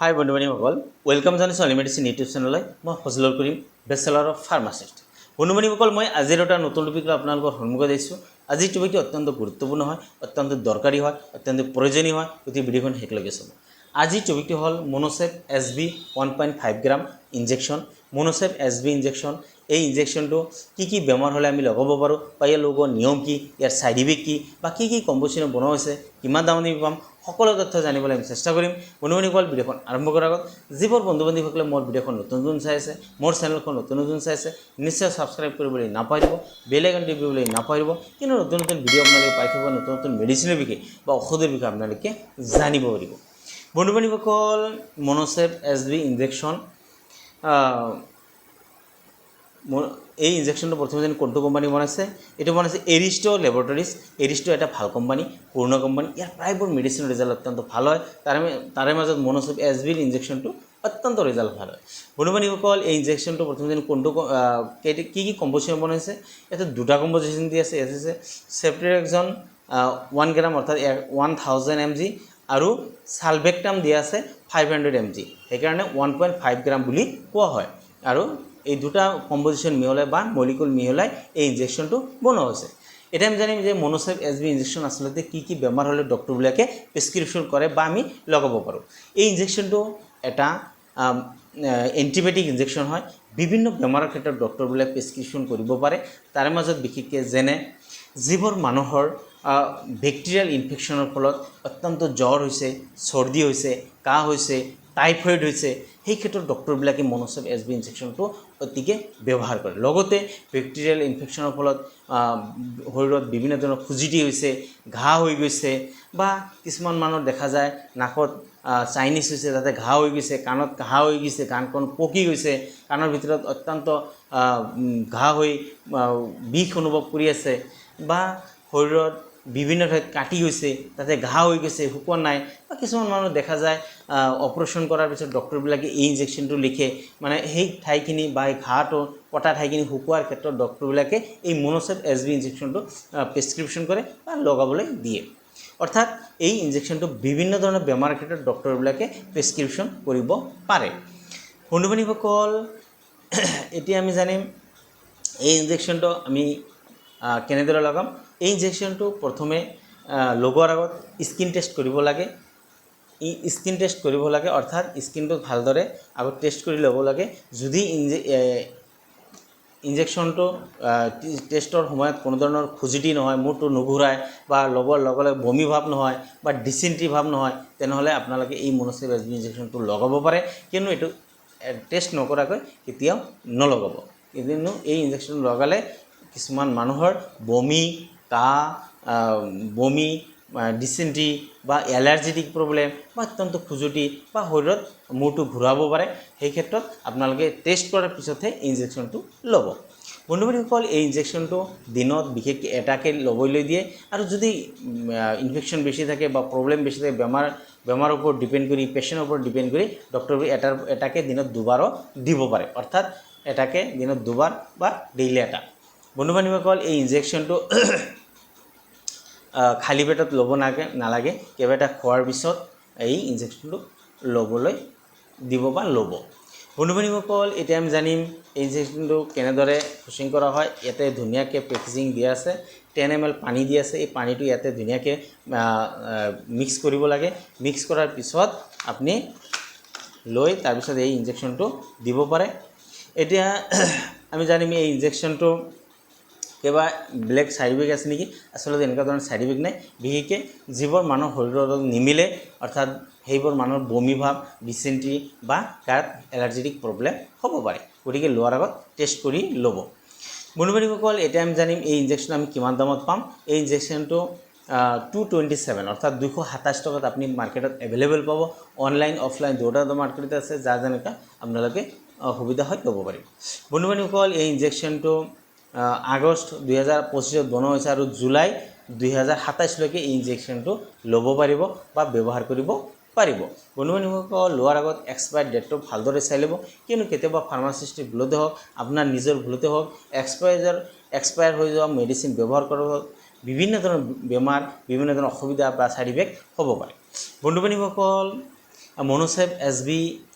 হাই বন্ধু বান্ধৱীসকল, ৱেলকাম জনাইছোঁ এলিমেডিচিন ইউটিউব চেনেললৈ। মই ফজলুল কৰিম, বেচেলাৰ অফ ফাৰ্মাচিষ্ট। বন্ধু বান্ধৱীসকল, মই আজিৰ এটা নতুন টপিক লৈ আপোনালোকৰ সন্মুখত আহিছোঁ। আজিৰ টপিকটো অত্যন্ত গুৰুত্বপূৰ্ণ হয়, অত্যন্ত দৰকাৰী হয়, অত্যন্ত প্ৰয়োজনীয় হয়। গতিকে ভিডিঅ'খন শেষলৈকে চাব। আজিৰ টপিকটো হ'ল মনোচেপ SB 1.5 গ্ৰাম ইনজেকশ্যন। মনোচেপ SB ইনজেকশ্যন, এই ইনজেকশ্যনটো কি বেমাৰ হ'লে আমি লগাব পাৰোঁ, বা ইয়াৰ লগোৱাৰ নিয়ম কি, ইয়াৰ ছাইড ইফেক্ট কি, বা কি কম্পজিশ্যনত বনোৱা হৈছে, কিমান দামত আমি পাম, সকলো তথ্য জানিবলৈ আমি চেষ্টা কৰিম। বন্ধু বান্ধৱীসকল, ভিডিঅ'খন আৰম্ভ কৰাৰ আগত যিবোৰ বন্ধু বান্ধৱীসকলে মোৰ ভিডিঅ'খন নতুন চাই আছে, মোৰ চেনেলখন নতুন চাই আছে, নিশ্চয় ছাবস্ক্ৰাইব কৰিবলৈ নাপাহৰিব, বেল আইকন টিপিবলৈ নাপাহৰিব। কিন্তু নতুন ভিডিঅ' আপোনালোকে পাই থাকিব, নতুন মেডিচিনৰ বিষয়ে বা ঔষধৰ বিষয়ে আপোনালোকে জানিব পাৰিব। বন্ধু বান্ধৱীসকল, মনোচেপ SB ইনজেকশ্যন, এই ইনজেকশ্যনটো প্ৰথমে কোনটো কোম্পানী বনাইছে? এইটো বনাইছে এৰিষ্টো লেবৰেটৰিজ। এৰিষ্টো এটা ভাল কোম্পানী, পুৰণা কোম্পানী। ইয়াৰ প্ৰায়বোৰ মেডিচিনৰ ৰিজাল্ট অত্যন্ত ভাল হয়। তাৰে মাজত মনোচেপ SB ইনজেকশ্যনটো অত্যন্ত ৰিজাল্ট ভাল হয়। বন্ধু বান্ধৱীসকল, এই ইনজেকশ্যনটো প্ৰথমে কোনটো কি কম্পজিশ্যন বনাইছে? ইয়াতে দুটা কম্পজিশ্যন দি আছে। ইয়াত আছে চেফট্ৰিয়েক্সন 1 গ্ৰাম অৰ্থাৎ 1000 mg আৰু সালভেক্টাম দিয়া আছে 500 mg। সেইকাৰণে 1.5 গ্ৰাম বুলি কোৱা হয়। আৰু এই দুটা কম্পজিশ্যন মিহলাই বা মলিকুল মিহলাই এই ইনজেকশ্যনটো বনোৱা হৈছে। এতিয়া আমি জানিম যে মনোচেপ SB ইনজেকশ্যন আচলতে কি বেমাৰ হ'লে ডক্টৰবিলাকে প্ৰেছক্ৰিপশ্যন কৰে বা আমি লগাব পাৰোঁ। এই ইনজেকশ্যনটো এটা এণ্টিবায়'টিক ইনজেকশ্যন হয়। বিভিন্ন বেমাৰৰ ক্ষেত্ৰত ডক্টৰবিলাকে প্ৰেছক্ৰিপশ্যন কৰিব পাৰে। তাৰে মাজত বিশেষকৈ যেনে যিবোৰ মানুহৰ বেক্টেৰিয়েল ইনফেকশ্যনৰ ফলত অত্যন্ত জ্বৰ হৈছে, চৰ্দি হৈছে, কাহ হৈছে, টাইফয়েড হৈছে, সেই ক্ষেত্ৰত ডক্টৰবিলাকে মনোচেপ SB ইনজেকশ্যনটো অতিকে ব্যৱহাৰ কৰে। লগতে বেক্টেৰিয়েল ইনফেকশ্যনৰ ফলত শৰীৰত বিভিন্ন ধৰণৰ খুজুতি হৈছে, ঘাঁ হৈ গৈছে, বা কিছুমান মানুহৰ দেখা যায় নাকত চাইনিজ হৈছে, তাতে ঘাঁ হৈ গৈছে, কাণত ঘাঁ হৈ গৈছে, কাণখন পকি গৈছে, কাণৰ ভিতৰত অত্যন্ত ঘাঁ হৈ বিষ অনুভৱ কৰি আছে, বা শৰীৰত বিভিন্ন ঠাইত কাটি গৈছে, তাতে ঘাঁ হৈ গৈছে, শুকোৱা নাই, বা কিছুমান মানুহ দেখা যায় অপাৰেশ্যন কৰাৰ পিছত ডক্টৰবিলাকে এই ইনজেকশ্যনটো লিখে, মানে সেই ঠাইখিনি বা এই ঘাঁটো কটা ঠাইখিনি শুকোৱাৰ ক্ষেত্ৰত ডক্টৰবিলাকে এই মনোচেপ SB ইনজেকশ্যনটো প্ৰেছক্ৰিপশ্যন কৰে বা লগাবলৈ দিয়ে। অৰ্থাৎ এই ইনজেকশ্যনটো বিভিন্ন ধৰণৰ বেমাৰৰ ক্ষেত্ৰত ডক্টৰবিলাকে প্ৰেছক্ৰিপশ্যন কৰিব পাৰে। বন্ধু বান্ধৱীসকল, এতিয়া আমি জানিম এই ইনজেকশ্যনটো আমি কেনেদৰে লগাম। এই ইনজেকশ্যনটো প্ৰথমে লগোৱাৰ আগত স্কিন টেষ্ট কৰিব লাগে। স্কিন টেষ্ট কৰিব লাগে, অৰ্থাৎ স্কিনটো ভালদৰে আগত টেষ্ট কৰি ল'ব লাগে। যদি ইনজেকশ্যনটো টেষ্টৰ সময়ত কোনো ধৰণৰ খুজুতি নহয়, মূৰটো নুঘূৰাই, বা লগোৱাৰ লগে লগে বমি ভাৱ নহয়, বা ডিচেণ্ট্ৰি ভাৱ নহয়, তেনেহ'লে আপোনালোকে এই মনোচেপ SB ইনজেকশ্যনটো লগাব পাৰে। কিন্তু এইটো টেষ্ট নকৰাকৈ কেতিয়াও নলগাব। কিন্তু এই ইনজেকশ্যন লগালে কিছুমান মানুহৰ বমি, কাহ, বমি, ডিচেণ্ট্ৰি বা এলাৰ্জেটিক প্ৰব্লেম, বা অত্যন্ত খুজুতি, বা শৰীৰত মূৰটো ঘূৰাব পাৰে। সেই ক্ষেত্ৰত আপোনালোকে টেষ্ট কৰাৰ পিছতহে ইনজেকশ্যনটো ল'ব। বন্ধু বান্ধৱীসকল, এই ইনজেকশ্যনটো দিনত বিশেষকৈ এটাকৈ ল'বলৈ দিয়ে। আৰু যদি ইনফেকশ্যন বেছি থাকে বা প্ৰব্লেম বেছি থাকে, বেমাৰৰ ওপৰত ডিপেণ্ড কৰি, পেচেণ্টৰ ওপৰত ডিপেণ্ড কৰি ডক্টৰবোৰে এটাকৈ দিনত দুবাৰো দিব পাৰে। অৰ্থাৎ এটাকৈ দিনত দুবাৰ বা ডেইলি এটা। বন্ধু বান্ধৱীসকল, এই ইনজেকশ্যনটো খালী পেটত ল'ব নালাগে। কেইবাটা খোৱাৰ পিছত এই ইনজেকশ্যনটো ল'বলৈ দিব বা ল'ব। বন্ধু বান্ধৱীসকল, এতিয়া আমি জানিম এই ইনজেকশ্যনটো কেনেদৰে প্ৰচেছিং কৰা হয়। ইয়াতে ধুনীয়াকৈ পেকেজিং দিয়া আছে, 10 ml পানী দি আছে। এই পানীটো ইয়াতে ধুনীয়াকৈ মিক্স কৰিব লাগে। মিক্স কৰাৰ পিছত আপুনি লৈ তাৰপিছত এই ইনজেকশ্যনটো দিব পাৰে। এতিয়া আমি জানিম এই ইনজেকশ্যনটো কিবা বেলেগ ছাইড ইফেক্ট আছে নেকি? আচলতে এনেকুৱা ধৰণৰ ছাইড ইফেক্ট নাই। বিশেষকৈ যিবোৰ মানুহৰ শৰীৰৰ লগত নিমিলে, অৰ্থাৎ সেইবোৰ মানুহৰ বমি ভাৱ, ডিচেণ্ট্ৰি বা গাত এলাৰ্জেটিক প্ৰব্লেম হ'ব পাৰে। গতিকে লোৱাৰ আগত টেষ্ট কৰি ল'ব। বন্ধু বান্ধৱীসকল, এতিয়া আমি জানিম এই ইনজেকশ্যন আমি কিমান দামত পাম। এই ইনজেকশ্যনটো 227 অৰ্থাৎ 227 টকাত আপুনি মাৰ্কেটত এভেইলেবল পাব। অনলাইন অফলাইন দুয়োটা মাৰ্কেটত আছে। যাৰ যেনেকুৱা আপোনালোকে সুবিধা হয় ল'ব পাৰিব। বন্ধু বান্ধৱীসকল, এই ইনজেকশ্যনটো আগষ্ট 2025 বনোৱা হৈছে, আৰু জুলাই 2027লৈকে এই ইনজেকশ্যনটো ল'ব পাৰিব বা ব্যৱহাৰ কৰিব পাৰিব। বন্ধু বান্ধৱীসকল, লোৱাৰ আগত এক্সপায়াৰ ডেটটো ভালদৰে চাই ল'ব। কিয়নো কেতিয়াবা ফাৰ্মাচিষ্টৰ ভুলতে হওক, আপোনাৰ নিজৰ ভুলতে হওক, এক্সপায়াৰ হৈ যোৱা মেডিচিন ব্যৱহাৰ কৰাৰ বিভিন্ন ধৰণৰ বেমাৰ, বিভিন্ন ধৰণৰ অসুবিধা বা ছাইড ইফেক্ট হ'ব পাৰে। বন্ধু বান্ধৱীসকল, মনোচেভ SB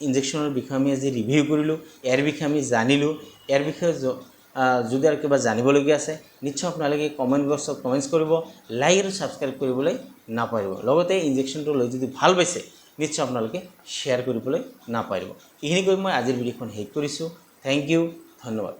ইনজেকশ্যনৰ বিষয়ে আমি আজি ৰিভিউ কৰিলোঁ, ইয়াৰ বিষয়ে আমি জানিলোঁ। ইয়াৰ বিষয়ে যদি আৰু কিবা জানিবলগীয়া আছে নিশ্চয় আপোনালোকে কমেণ্ট বক্সত কমেণ্টছ কৰিব, লাইক আৰু ছাবস্ক্ৰাইব কৰিবলৈ নাপাহৰিব। লগতে ইনজেকশ্যনটো লৈ যদি ভাল পাইছে নিশ্চয় আপোনালোকে শ্বেয়াৰ কৰিবলৈ নাপাহৰিব। এইখিনি কৈ মই আজিৰ ভিডিঅ'খন শেষ কৰিছোঁ। থেংক ইউ, ধন্যবাদ।